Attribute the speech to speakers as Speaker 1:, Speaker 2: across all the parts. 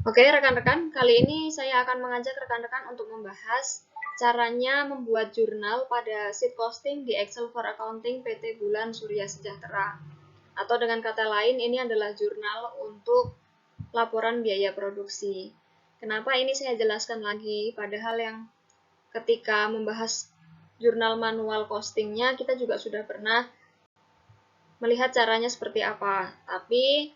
Speaker 1: Oke, rekan-rekan, kali ini saya akan mengajak rekan-rekan untuk membahas caranya membuat jurnal pada sheet costing di Excel for Accounting PT Bulan Surya Sejahtera. Atau dengan kata lain, ini adalah jurnal untuk laporan biaya produksi. Kenapa ini saya jelaskan lagi, padahal yang ketika membahas jurnal manual costingnya, kita juga sudah pernah melihat caranya seperti apa. Tapi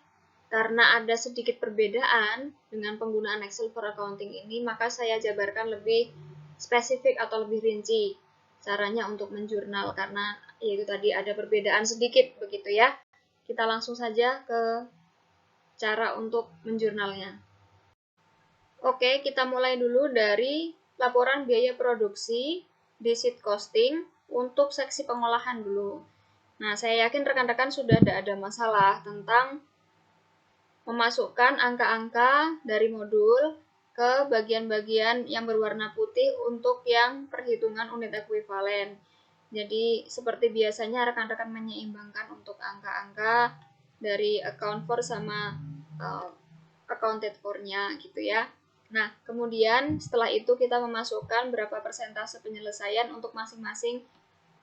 Speaker 1: karena ada sedikit perbedaan dengan penggunaan Excel for Accounting ini, maka saya jabarkan lebih spesifik atau lebih rinci caranya untuk menjurnal, karena yaitu tadi ada perbedaan sedikit begitu ya. Kita langsung saja ke cara untuk menjurnalnya. Oke, kita mulai dulu dari laporan biaya produksi di sheet costing untuk seksi pengolahan dulu. Nah, saya yakin rekan-rekan sudah tidak ada masalah tentang memasukkan angka-angka dari modul ke bagian-bagian yang berwarna putih untuk yang perhitungan unit ekuivalen. Jadi, seperti biasanya rekan-rekan menyeimbangkan untuk angka-angka dari account for sama accounted for-nya gitu ya. Nah, kemudian setelah itu kita memasukkan berapa persentase penyelesaian untuk masing-masing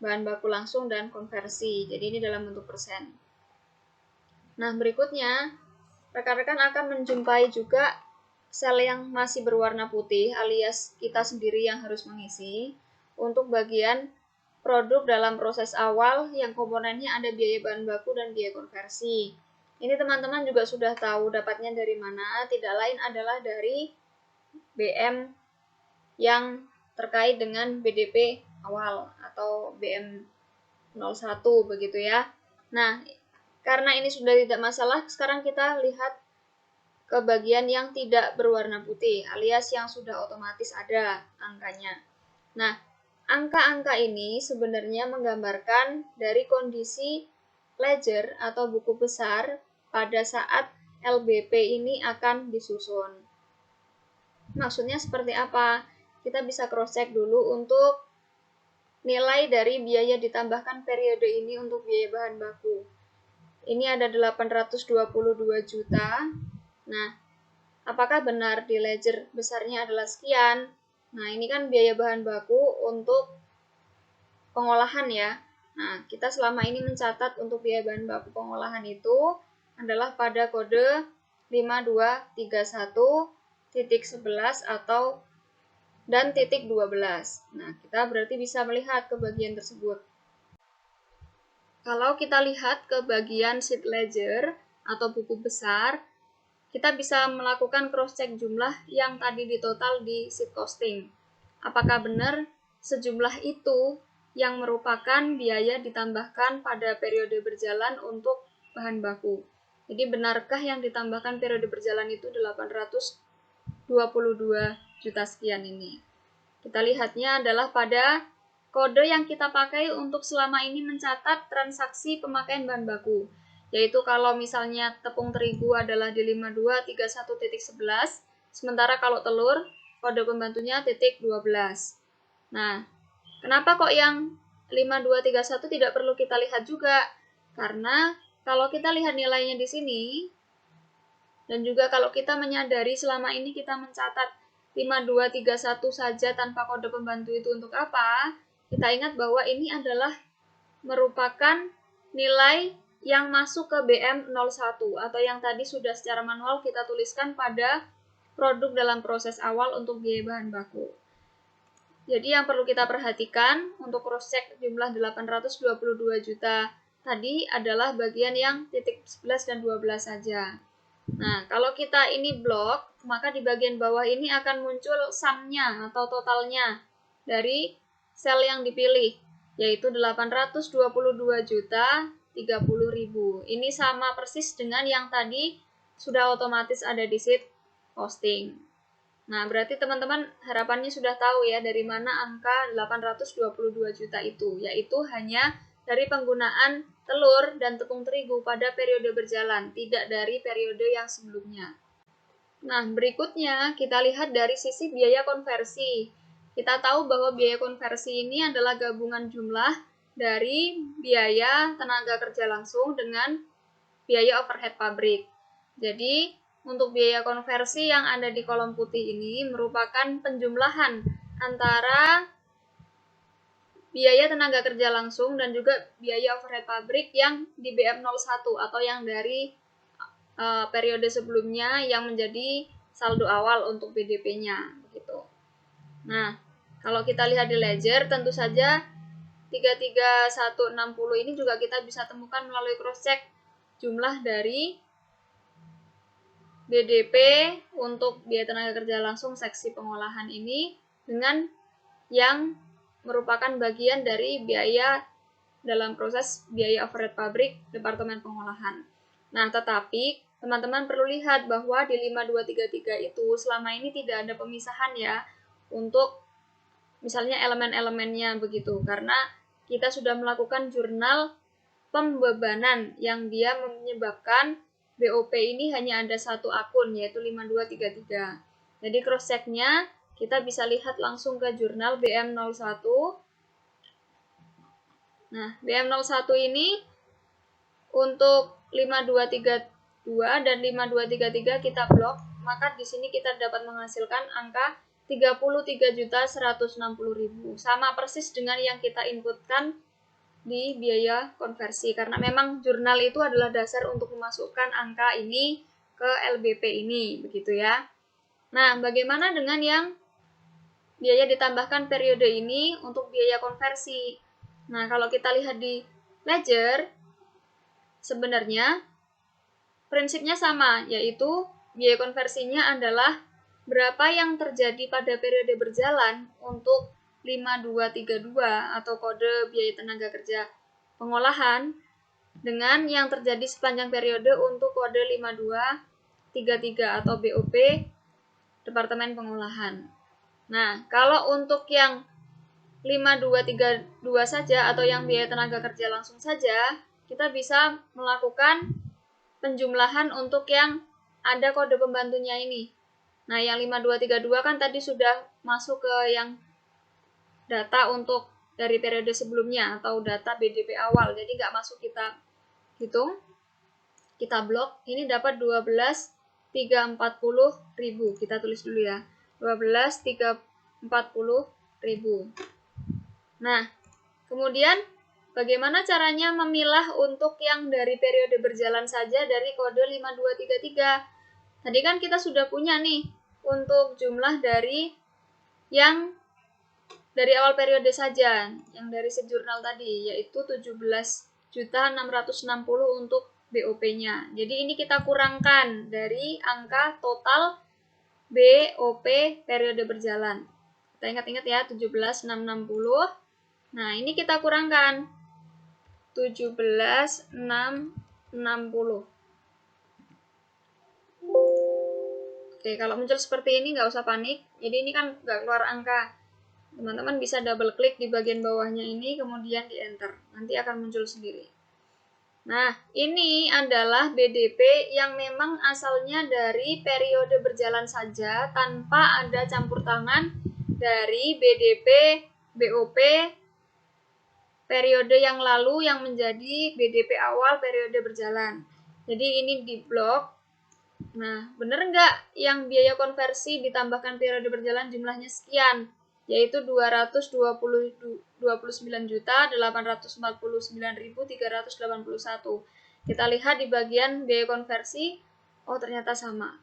Speaker 1: bahan baku langsung dan konversi. Jadi ini dalam bentuk persen. Nah, berikutnya rekan-rekan akan menjumpai juga sel yang masih berwarna putih alias kita sendiri yang harus mengisi untuk bagian produk dalam proses awal yang komponennya ada biaya bahan baku dan biaya konversi. Ini teman-teman juga sudah tahu dapatnya dari mana, tidak lain adalah dari BM yang terkait dengan BDP awal atau BM 01 begitu ya. Nah, karena ini sudah tidak masalah, sekarang kita lihat ke bagian yang tidak berwarna putih, alias yang sudah otomatis ada angkanya. Nah, angka-angka ini sebenarnya menggambarkan dari kondisi ledger atau buku besar pada saat LBP ini akan disusun. Maksudnya seperti apa? Kita bisa cross-check dulu untuk nilai dari biaya ditambahkan periode ini untuk biaya bahan baku. Ini ada 822 juta. Nah, apakah benar di ledger besarnya adalah sekian? Nah, ini kan biaya bahan baku untuk pengolahan ya. Nah, kita selama ini mencatat untuk biaya bahan baku pengolahan itu adalah pada kode 5231.11 atau dan titik 12. Nah, kita berarti bisa melihat ke bagian tersebut. Kalau kita lihat ke bagian sheet ledger atau buku besar, kita bisa melakukan cross-check jumlah yang tadi ditotal di sheet costing. Apakah benar sejumlah itu yang merupakan biaya ditambahkan pada periode berjalan untuk bahan baku? Jadi benarkah yang ditambahkan periode berjalan itu 822 juta sekian ini? Kita lihatnya adalah pada kode yang kita pakai untuk selama ini mencatat transaksi pemakaian bahan baku. Yaitu kalau misalnya tepung terigu adalah di 5231.11, sementara kalau telur kode pembantunya titik 12. Nah, kenapa kok yang 5231 tidak perlu kita lihat juga? Karena kalau kita lihat nilainya di sini, dan juga kalau kita menyadari selama ini kita mencatat 5231 saja tanpa kode pembantu itu untuk apa? Kita ingat bahwa ini adalah merupakan nilai yang masuk ke BM01 atau yang tadi sudah secara manual kita tuliskan pada produk dalam proses awal untuk biaya bahan baku. Jadi yang perlu kita perhatikan untuk cross-check jumlah 822 juta tadi adalah bagian yang titik 11 dan 12 saja. Nah, kalau kita ini blok, maka di bagian bawah ini akan muncul sum-nya atau totalnya dari sel yang dipilih, yaitu 822 juta 30.000. Ini sama persis dengan yang tadi sudah otomatis ada di sheet costing. Nah, berarti teman-teman harapannya sudah tahu ya dari mana angka 822 juta itu, yaitu hanya dari penggunaan telur dan tepung terigu pada periode berjalan, tidak dari periode yang sebelumnya. Nah, berikutnya kita lihat dari sisi biaya konversi. Kita tahu bahwa biaya konversi ini adalah gabungan jumlah dari biaya tenaga kerja langsung dengan biaya overhead pabrik. Jadi, untuk biaya konversi yang ada di kolom putih ini merupakan penjumlahan antara biaya tenaga kerja langsung dan juga biaya overhead pabrik yang di BM01 atau yang dari periode sebelumnya yang menjadi saldo awal untuk BDP-nya begitu. Nah, kalau kita lihat di ledger tentu saja 33160 ini juga kita bisa temukan melalui cross check jumlah dari BDP untuk biaya tenaga kerja langsung seksi pengolahan ini dengan yang merupakan bagian dari biaya dalam proses biaya overhead pabrik Departemen Pengolahan. Nah, tetapi teman-teman perlu lihat bahwa di 5233 itu selama ini tidak ada pemisahan ya untuk misalnya elemen-elemennya begitu, karena kita sudah melakukan jurnal pembebanan yang dia menyebabkan BOP ini hanya ada satu akun yaitu 5233. Jadi cross check-nya kita bisa lihat langsung ke jurnal BM01. Nah, BM01 ini untuk 5232 dan 5233 kita blok, maka di sini kita dapat menghasilkan angka 33.160.000. Sama persis dengan yang kita inputkan di biaya konversi, karena memang jurnal itu adalah dasar untuk memasukkan angka ini ke LBP ini, begitu ya. Nah, bagaimana dengan yang biaya ditambahkan periode ini untuk biaya konversi? Nah, kalau kita lihat di ledger, sebenarnya prinsipnya sama, yaitu biaya konversinya adalah berapa yang terjadi pada periode berjalan untuk 5232 atau kode biaya tenaga kerja pengolahan dengan yang terjadi sepanjang periode untuk kode 5233 atau BOP Departemen Pengolahan. Nah, kalau untuk yang 5232 saja atau yang biaya tenaga kerja langsung saja, kita bisa melakukan penjumlahan untuk yang ada kode pembantunya ini. Nah, yang 5232 kan tadi sudah masuk ke yang data untuk dari periode sebelumnya atau data BDP awal, jadi nggak masuk kita hitung, kita blok. Ini dapat 12.340.000, kita tulis dulu ya, 12.340.000. Nah, kemudian bagaimana caranya memilah untuk yang dari periode berjalan saja dari kode 5233? Tadi kan kita sudah punya nih untuk jumlah dari yang dari awal periode saja, yang dari sejurnal tadi, yaitu 17.660 untuk BOP-nya. Jadi ini kita kurangkan dari angka total BOP periode berjalan. Kita ingat-ingat ya, 17.660. Nah, ini kita kurangkan 17.660. Oke, kalau muncul seperti ini nggak usah panik. Jadi ini kan nggak keluar angka. Teman-teman bisa double klik di bagian bawahnya ini, kemudian di enter. Nanti akan muncul sendiri. Nah, ini adalah BDP yang memang asalnya dari periode berjalan saja tanpa ada campur tangan dari BDP, BOP, periode yang lalu yang menjadi BDP awal periode berjalan. Jadi ini di blok. Nah, bener nggak yang biaya konversi ditambahkan periode berjalan jumlahnya sekian? Yaitu 229.849.381. Kita lihat di bagian biaya konversi, oh ternyata sama.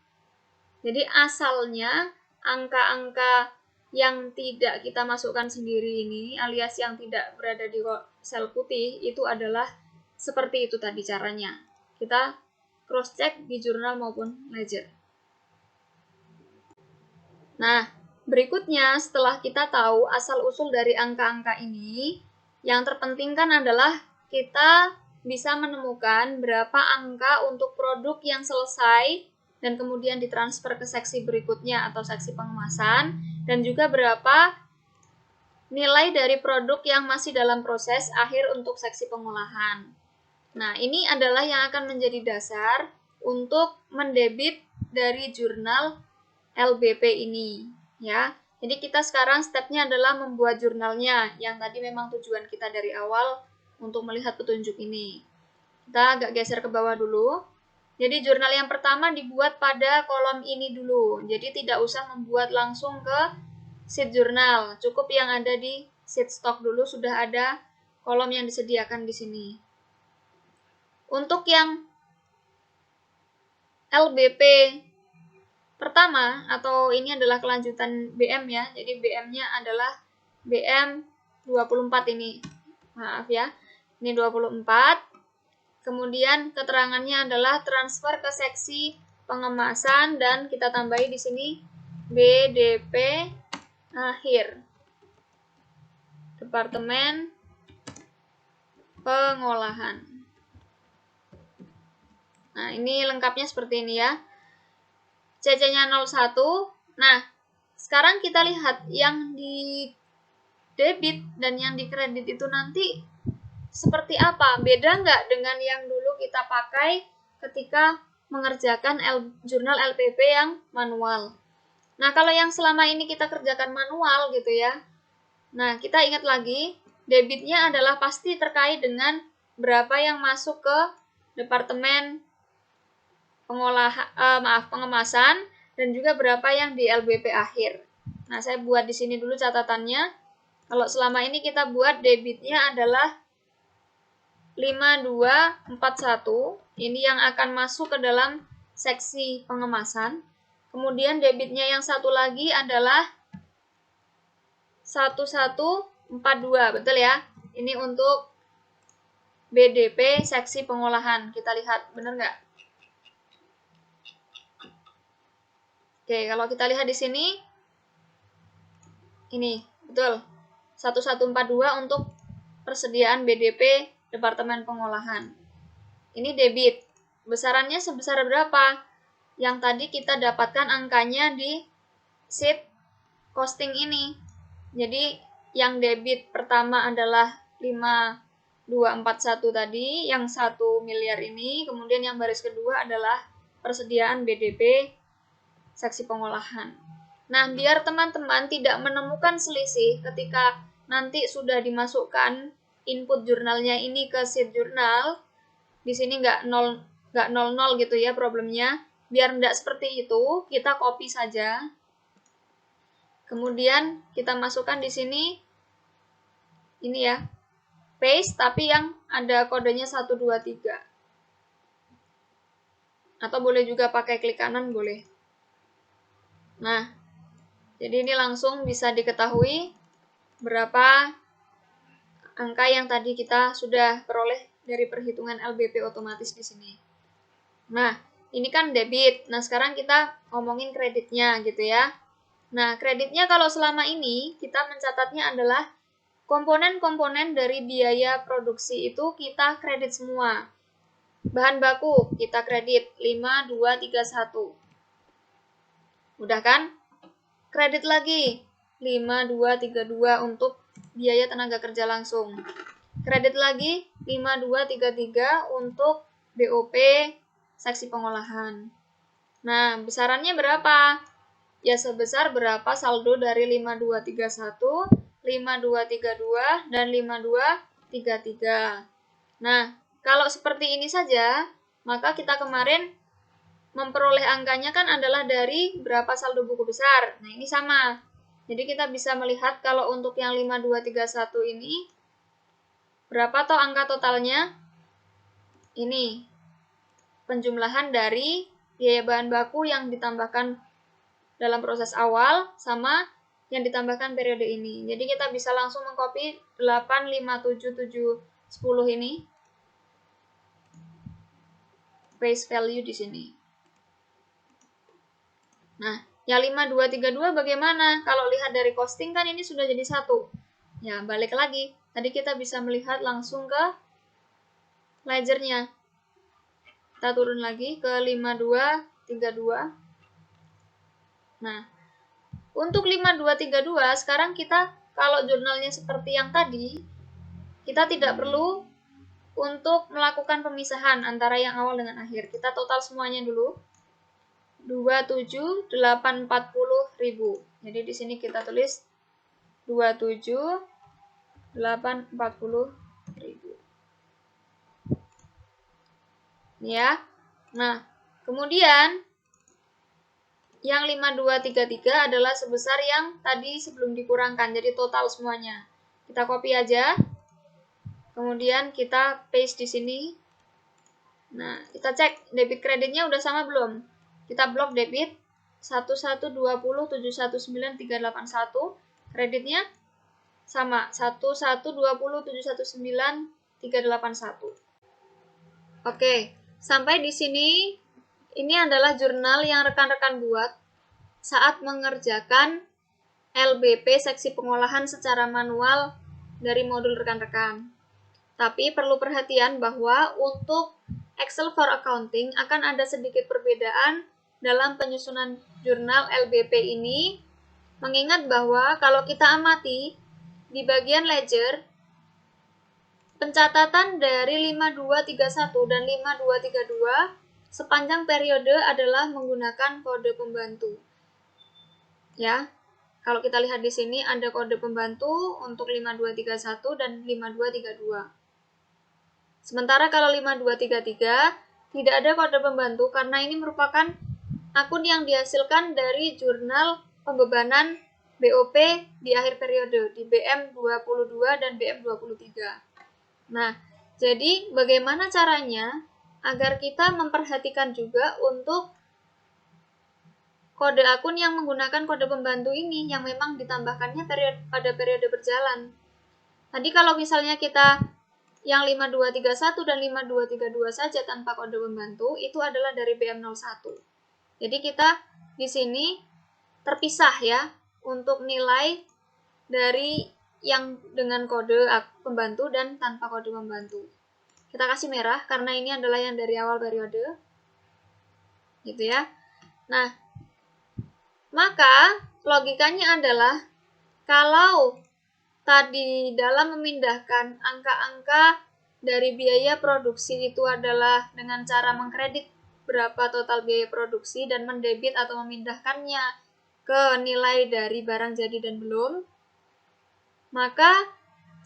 Speaker 1: Jadi asalnya angka-angka yang tidak kita masukkan sendiri ini, alias yang tidak berada di sel putih, itu adalah seperti itu tadi caranya. Kita cross check di jurnal maupun ledger. Nah, berikutnya, setelah kita tahu asal-usul dari angka-angka ini, yang terpenting kan adalah kita bisa menemukan berapa angka untuk produk yang selesai dan kemudian ditransfer ke seksi berikutnya atau seksi pengemasan, dan juga berapa nilai dari produk yang masih dalam proses akhir untuk seksi pengolahan. Nah, ini adalah yang akan menjadi dasar untuk mendebit dari jurnal LBP ini, ya. Jadi kita sekarang stepnya adalah membuat jurnalnya, yang tadi memang tujuan kita dari awal untuk melihat petunjuk ini. Kita agak geser ke bawah dulu. Jadi jurnal yang pertama dibuat pada kolom ini dulu. Jadi tidak usah membuat langsung ke sheet jurnal. Cukup yang ada di sheet stock dulu, sudah ada kolom yang disediakan di sini. Untuk yang LBP pertama, atau ini adalah kelanjutan BM ya. Jadi BM-nya adalah BM 24 ini. Maaf ya. Ini 24. Kemudian keterangannya adalah transfer ke seksi pengemasan dan kita tambahi di sini BDP akhir. Departemen Pengolahan. Nah, ini lengkapnya seperti ini ya. CC-nya 01. Nah, sekarang kita lihat yang di debit dan yang di kredit itu nanti seperti apa? Beda nggak dengan yang dulu kita pakai ketika mengerjakan jurnal LPP yang manual? Nah, kalau yang selama ini kita kerjakan manual gitu ya. Nah, kita ingat lagi, debitnya adalah pasti terkait dengan berapa yang masuk ke departemen pengemasan dan juga berapa yang di LBP akhir. Nah, saya buat di sini dulu catatannya. Kalau selama ini kita buat debitnya adalah 5241, ini yang akan masuk ke dalam seksi pengemasan. Kemudian debitnya yang satu lagi adalah 1142, betul ya? Ini untuk BDP seksi pengolahan. Kita lihat, benar nggak? Oke, kalau kita lihat di sini, ini, betul. 1142 untuk persediaan BDP Departemen Pengolahan. Ini debit. Besarannya sebesar berapa? Yang tadi kita dapatkan angkanya di sheet costing ini. Jadi yang debit pertama adalah 5241 tadi, yang 1 miliar ini, kemudian yang baris kedua adalah persediaan BDP seksi pengolahan. Nah, biar teman-teman tidak menemukan selisih ketika nanti sudah dimasukkan input jurnalnya ini ke sheet jurnal, di sini nggak 00 gitu ya problemnya. Biar nggak seperti itu, kita copy saja. Kemudian kita masukkan di sini, ini ya, paste tapi yang ada kodenya 123. Atau boleh juga pakai klik kanan, boleh. Nah, jadi ini langsung bisa diketahui berapa angka yang tadi kita sudah peroleh dari perhitungan LBP otomatis di sini. Nah, ini kan debit. Nah, sekarang kita ngomongin kreditnya gitu ya. Nah, kreditnya kalau selama ini kita mencatatnya adalah komponen-komponen dari biaya produksi itu kita kredit semua. Bahan baku kita kredit 5231. Udah kan? Kredit lagi 5232 untuk biaya tenaga kerja langsung. Kredit lagi 5233 untuk BOP seksi pengolahan. Nah, besarannya berapa? Ya sebesar berapa saldo dari 5231, 5232, dan 5233. Nah, kalau seperti ini saja, maka kita kemarin memperoleh angkanya kan adalah dari berapa saldo buku besar. Nah, ini sama. Jadi kita bisa melihat kalau untuk yang 5231 ini, berapa toh angka totalnya? Ini, penjumlahan dari biaya bahan baku yang ditambahkan dalam proses awal sama yang ditambahkan periode ini. Jadi kita bisa langsung mengcopy 8, 5, 7, 7, 10 ini. Base value di sini. Nah, yang 5232 bagaimana? Kalau lihat dari costing kan ini sudah jadi 1. Ya, balik lagi. Tadi kita bisa melihat langsung ke ledgernya. Kita turun lagi ke 5232. Nah, untuk 5232 sekarang kita kalau jurnalnya seperti yang tadi, kita tidak perlu untuk melakukan pemisahan antara yang awal dengan akhir. Kita total semuanya dulu. 27.840.000. Jadi di sini kita tulis 27.840.000. Ini ya. Nah, kemudian yang 5233 adalah sebesar yang tadi sebelum dikurangkan, jadi total semuanya. Kita copy aja. Kemudian kita paste di sini. Nah, kita cek debit kreditnya udah sama belum? Kita blok debit 1120719381, kreditnya sama 1120719381. Oke, sampai di sini ini adalah jurnal yang rekan-rekan buat saat mengerjakan LBP seksi pengolahan secara manual dari modul rekan-rekan. Tapi perlu perhatian bahwa untuk Excel for Accounting akan ada sedikit perbedaan dalam penyusunan jurnal LBP ini, mengingat bahwa kalau kita amati di bagian ledger, pencatatan dari 5231 dan 5232 sepanjang periode adalah menggunakan kode pembantu. Ya, kalau kita lihat di sini ada kode pembantu untuk 5231 dan 5232. Sementara kalau 5233 tidak ada kode pembantu karena ini merupakan akun yang dihasilkan dari jurnal pembebanan BOP di akhir periode di BM22 dan BM23. Nah, jadi bagaimana caranya agar kita memperhatikan juga untuk kode akun yang menggunakan kode pembantu ini yang memang ditambahkannya pada periode berjalan. Tadi kalau misalnya kita yang 5231 dan 5232 saja tanpa kode pembantu itu adalah dari BM01. Jadi kita di sini terpisah ya untuk nilai dari yang dengan kode pembantu dan tanpa kode pembantu. Kita kasih merah karena ini adalah yang dari awal periode. Gitu ya. Nah, maka logikanya adalah kalau tadi dalam memindahkan angka-angka dari biaya produksi itu adalah dengan cara mengkredit berapa total biaya produksi dan mendebit atau memindahkannya ke nilai dari barang jadi dan belum, maka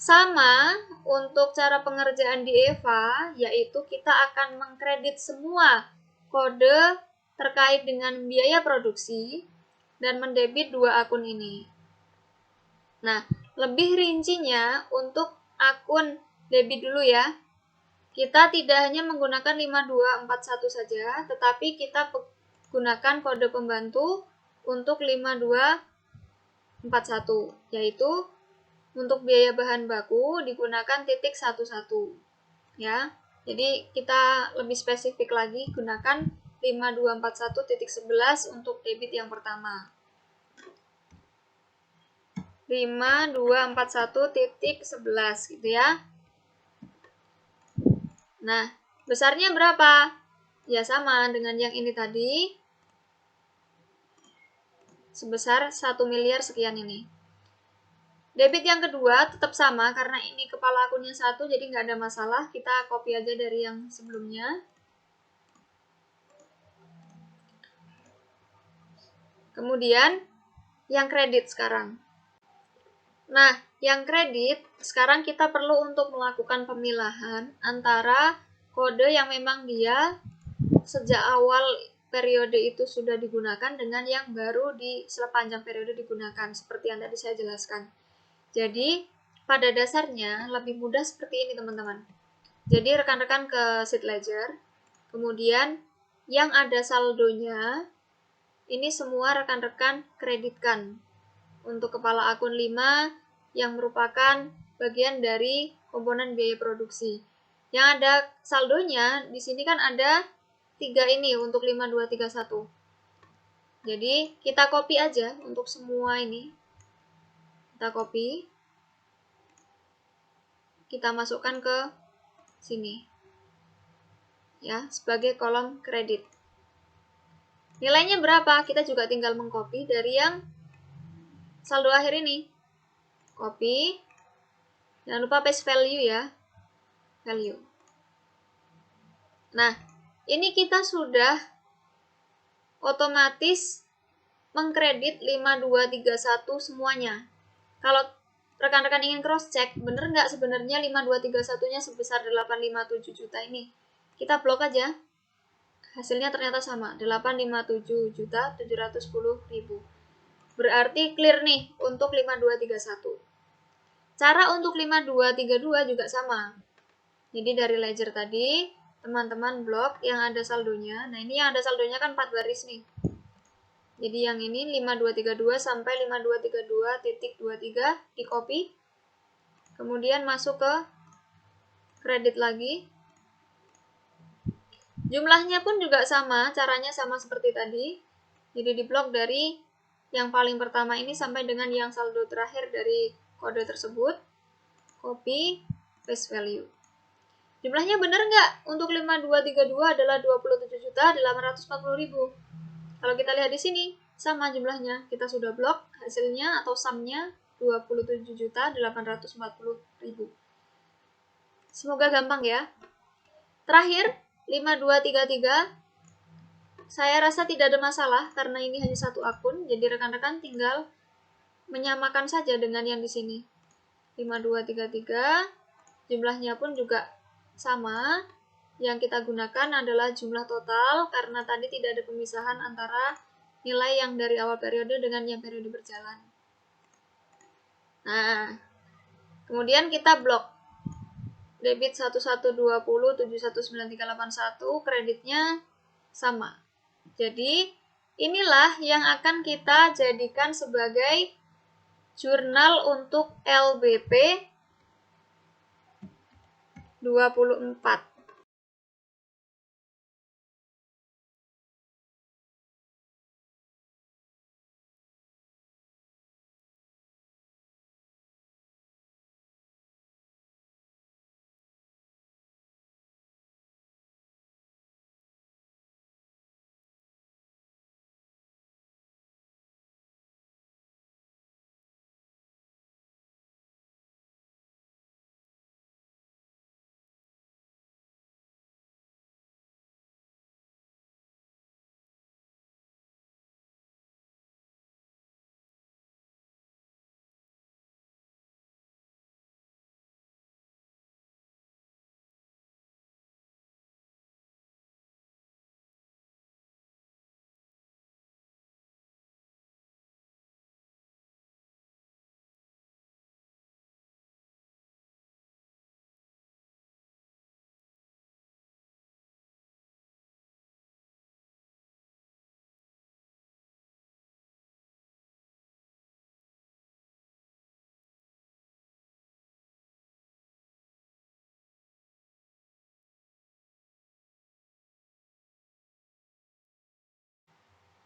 Speaker 1: sama untuk cara pengerjaan di EVA, yaitu kita akan mengkredit semua kode terkait dengan biaya produksi dan mendebit dua akun ini. Nah, lebih rincinya untuk akun debit dulu ya. Kita tidak hanya menggunakan 5241 saja, tetapi kita gunakan kode pembantu untuk 5241, yaitu untuk biaya bahan baku digunakan titik 11 ya. Jadi kita lebih spesifik lagi gunakan 5241.11 untuk debit yang pertama. 5241.11 gitu ya. Nah, besarnya berapa? Ya sama dengan yang ini tadi. Sebesar 1 miliar sekian ini. Debit yang kedua tetap sama karena ini kepala akunnya 1 jadi nggak ada masalah. Kita copy aja dari yang sebelumnya. Kemudian yang kredit sekarang. Nah, yang kredit sekarang kita perlu untuk melakukan pemilahan antara kode yang memang dia sejak awal periode itu sudah digunakan dengan yang baru di sepanjang periode digunakan seperti yang tadi saya jelaskan. Jadi pada dasarnya lebih mudah seperti ini teman-teman. Jadi rekan-rekan ke sheet ledger, kemudian yang ada saldonya ini semua rekan-rekan kreditkan untuk kepala akun 5 yang merupakan bagian dari komponen biaya produksi. Yang ada saldonya di sini kan ada 3 ini untuk 5231. Jadi kita copy aja untuk semua ini. Kita copy. Kita masukkan ke sini. Ya, sebagai kolom kredit. Nilainya berapa? Kita juga tinggal mengcopy dari yang saldo akhir ini. Copy. Jangan lupa paste value ya. Value. Nah, ini kita sudah otomatis mengkredit 5231 semuanya. Kalau rekan-rekan ingin cross check, bener nggak sebenarnya 5231-nya sebesar 857 juta ini? Kita blok aja. hasilnya ternyata sama, 857.710.000. Berarti clear nih untuk 5231. Cara untuk 5232 juga sama. Jadi dari ledger tadi, teman-teman blok yang ada saldonya. Nah, ini yang ada saldonya kan 4 baris nih. Jadi yang ini 5232 sampai 5232.23 di copy. Kemudian masuk ke kredit lagi. Jumlahnya pun juga sama, caranya sama seperti tadi. Jadi di blok dari yang paling pertama ini sampai dengan yang saldo terakhir dari kode tersebut. Copy, paste value. Jumlahnya benar nggak? Untuk 5232 adalah 27.840.000. Kalau kita lihat di sini, sama jumlahnya. Kita sudah blok hasilnya atau sumnya 27.840.000. Semoga gampang ya. Terakhir, 5233. Saya rasa tidak ada masalah karena ini hanya satu akun, jadi rekan-rekan tinggal menyamakan saja dengan yang di sini. 5233, jumlahnya pun juga sama. Yang kita gunakan adalah jumlah total karena tadi tidak ada pemisahan antara nilai yang dari awal periode dengan yang periode berjalan. Nah, kemudian kita blok debit 1120719381, kreditnya sama. Jadi, inilah yang akan kita jadikan sebagai jurnal untuk LBP 24.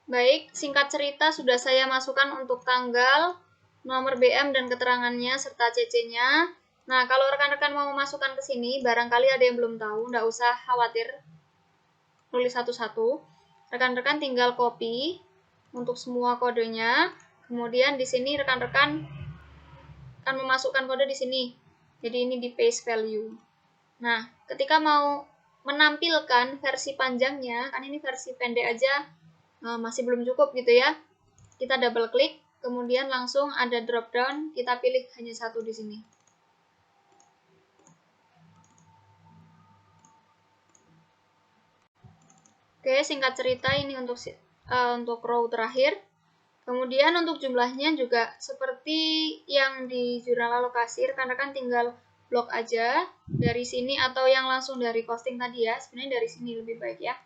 Speaker 1: Baik, singkat cerita sudah saya masukkan untuk tanggal, nomor BM dan keterangannya serta CC-nya. Nah, kalau rekan-rekan mau memasukkan ke sini, barangkali ada yang belum tahu, nggak usah khawatir tulis satu-satu. Rekan-rekan tinggal copy untuk semua kodenya. Kemudian di sini rekan-rekan akan memasukkan kode di sini. Jadi ini di paste value. Nah, ketika mau menampilkan versi panjangnya, kan ini versi pendek aja masih belum cukup gitu ya. Kita double klik, kemudian langsung ada drop down, kita pilih hanya satu di sini. Oke, singkat cerita ini untuk row terakhir. Kemudian untuk jumlahnya juga seperti yang di jurnal alokasi, rekan-rekan tinggal blok aja dari sini atau yang langsung dari costing tadi ya. Sebenarnya dari sini lebih baik ya.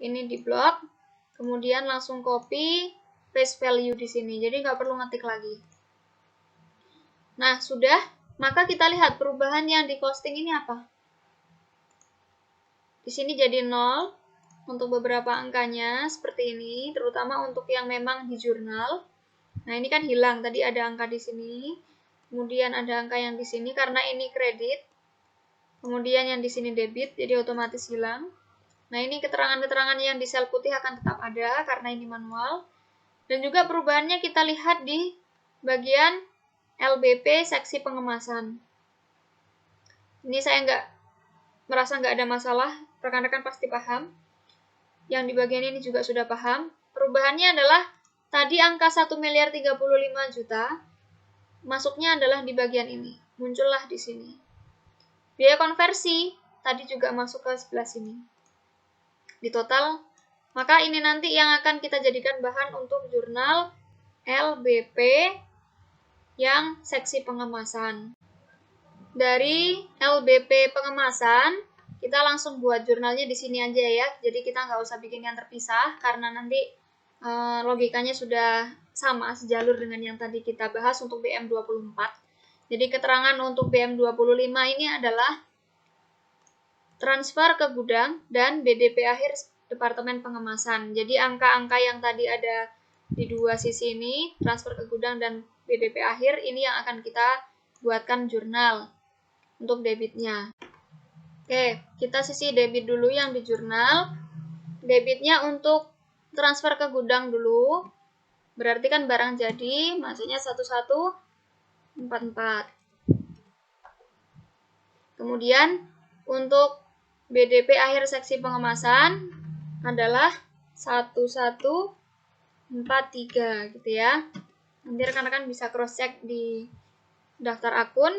Speaker 1: Ini di blok, kemudian langsung copy, paste value di sini. Jadi nggak perlu ngetik lagi. Nah, sudah. Maka kita lihat perubahan yang di costing ini apa. Di sini jadi 0 untuk beberapa angkanya seperti ini, terutama untuk yang memang di jurnal. Nah, ini kan hilang. Tadi ada angka di sini. Kemudian ada angka yang di sini karena ini kredit. Kemudian yang di sini debit, jadi otomatis hilang. Nah, ini keterangan-keterangan yang di sel putih akan tetap ada karena ini manual. Dan juga perubahannya kita lihat di bagian LBP seksi pengemasan. Ini saya merasa nggak ada masalah, rekan-rekan pasti paham. Yang di bagian ini juga sudah paham. Perubahannya adalah tadi angka 1.035.000.000 masuknya adalah di bagian ini. Muncullah di sini. Biaya konversi tadi juga masuk ke sebelah sini. di total, maka ini nanti yang akan kita jadikan bahan untuk jurnal LBP yang seksi pengemasan. Dari LBP pengemasan, kita langsung buat jurnalnya di sini aja ya. Jadi kita nggak usah bikin yang terpisah karena nanti logikanya sudah sama sejalur dengan yang tadi kita bahas untuk BM24. Jadi keterangan untuk BM25 ini adalah transfer ke gudang dan BDP akhir Departemen Pengemasan. Jadi angka-angka yang tadi ada di dua sisi ini, transfer ke gudang dan BDP akhir, ini yang akan kita buatkan jurnal untuk debitnya. Oke, kita sisi debit dulu yang di jurnal. Debitnya untuk transfer ke gudang dulu. Berarti kan barang jadi, maksudnya 1144. Kemudian untuk BDP akhir seksi pengemasan adalah 1143 gitu ya. Nanti rekan-rekan bisa cross check di daftar akun.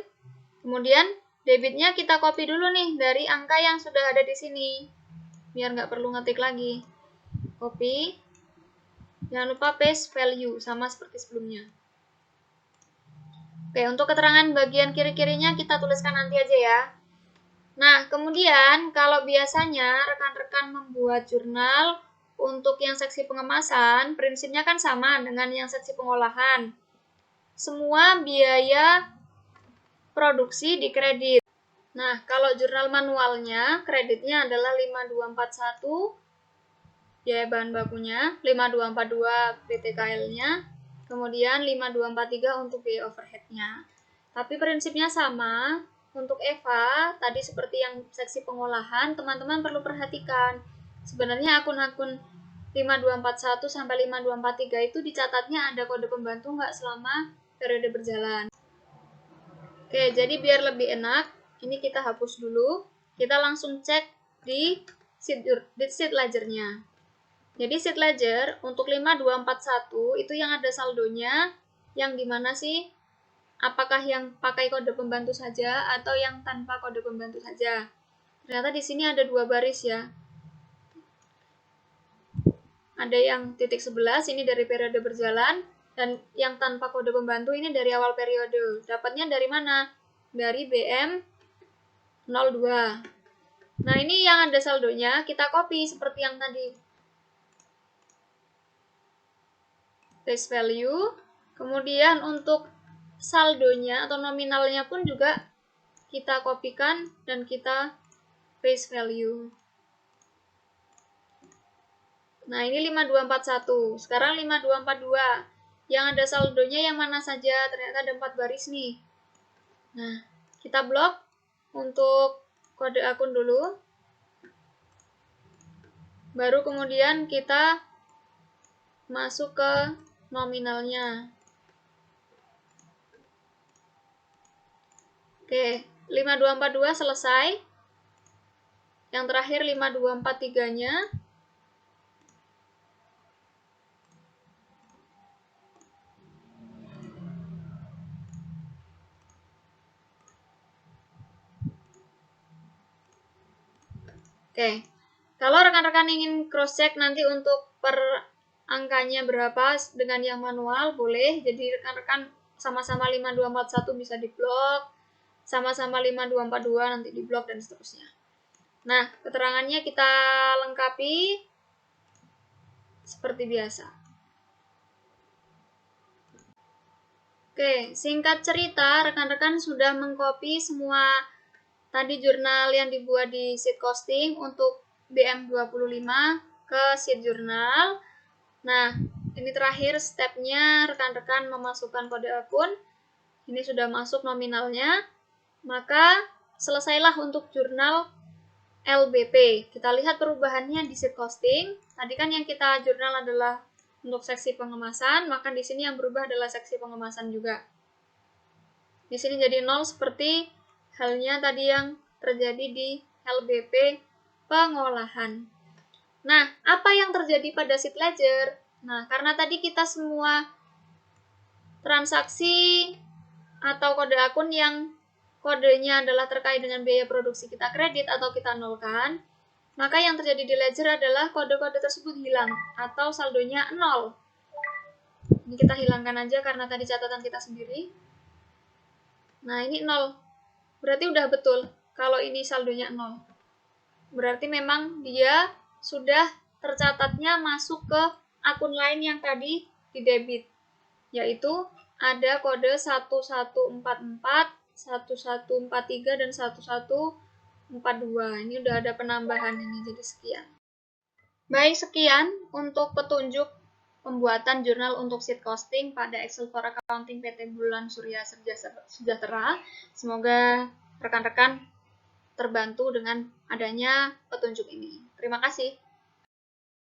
Speaker 1: Kemudian debitnya kita copy dulu nih dari angka yang sudah ada di sini, biar nggak perlu ngetik lagi. Copy, jangan lupa paste value, sama seperti sebelumnya. Oke, untuk keterangan bagian kiri-kirinya kita tuliskan nanti aja ya. Nah, kemudian kalau biasanya rekan-rekan membuat jurnal untuk yang seksi pengemasan, prinsipnya kan sama dengan yang seksi pengolahan. Semua biaya produksi dikredit. Nah, kalau jurnal manualnya, kreditnya adalah 5241 biaya bahan bakunya, 5242 PTKL-nya, kemudian 5243 untuk biaya overhead-nya. Tapi prinsipnya sama. Untuk EVA, tadi seperti yang seksi pengolahan, teman-teman perlu perhatikan. Sebenarnya akun-akun 5241 sampai 5243 itu dicatatnya ada kode pembantu nggak selama periode berjalan. Oke, jadi biar lebih enak, ini kita hapus dulu. Kita langsung cek di sheet ledger-nya. Jadi sheet ledger untuk 5241 itu yang ada saldonya, yang dimana sih? Apakah yang pakai kode pembantu saja atau yang tanpa kode pembantu saja? Ternyata di sini ada dua baris ya. Ada yang titik 11, ini dari periode berjalan, dan yang tanpa kode pembantu ini dari awal periode. Dapatnya dari mana? Dari BM02. Nah, ini yang ada saldonya, kita copy seperti yang tadi. Paste value. Kemudian untuk saldonya atau nominalnya pun juga kita kopikan dan kita paste value. Nah, ini 5241. Sekarang 5242. Yang ada saldonya yang mana saja? Ternyata ada 4 baris nih. Nah, kita blok untuk kode akun dulu. Baru kemudian kita masuk ke nominalnya. Oke, 5242 selesai. Yang terakhir 5243-nya. Oke, kalau rekan-rekan ingin cross-check nanti untuk per angkanya berapa dengan yang manual, boleh. Jadi rekan-rekan sama-sama 5241 bisa diblok, sama-sama 5242 nanti diblok, dan seterusnya. Nah, keterangannya kita lengkapi seperti biasa. Oke, singkat cerita, rekan-rekan sudah mengcopy semua tadi jurnal yang dibuat di sheet costing untuk BM25 ke sheet jurnal. Nah, ini terakhir stepnya rekan-rekan memasukkan kode akun. Ini sudah masuk nominalnya. Maka selesailah untuk jurnal LBP. Kita lihat perubahannya di sheet costing. Tadi kan yang kita jurnal adalah untuk seksi pengemasan, maka di sini yang berubah adalah seksi pengemasan juga. Di sini jadi 0 seperti halnya tadi yang terjadi di LBP pengolahan. Nah, apa yang terjadi pada sheet ledger? Nah, karena tadi kita semua transaksi atau kode akun yang kodenya adalah terkait dengan biaya produksi kita kredit atau kita nolkan, Maka yang terjadi di ledger adalah kode-kode tersebut hilang atau saldonya 0. Ini kita hilangkan aja karena tadi catatan kita sendiri. Nah, ini 0. Berarti udah betul kalau ini saldonya 0. Berarti memang dia sudah tercatatnya masuk ke akun lain yang tadi di debit, yaitu ada kode 1144, 1143, dan 1142. Ini udah ada penambahan ini, jadi sekian. Baik, sekian untuk petunjuk pembuatan jurnal untuk sheet costing pada Excel for Accounting PT Bulan Surya Sejahtera. Semoga rekan-rekan terbantu dengan adanya petunjuk ini. Terima kasih.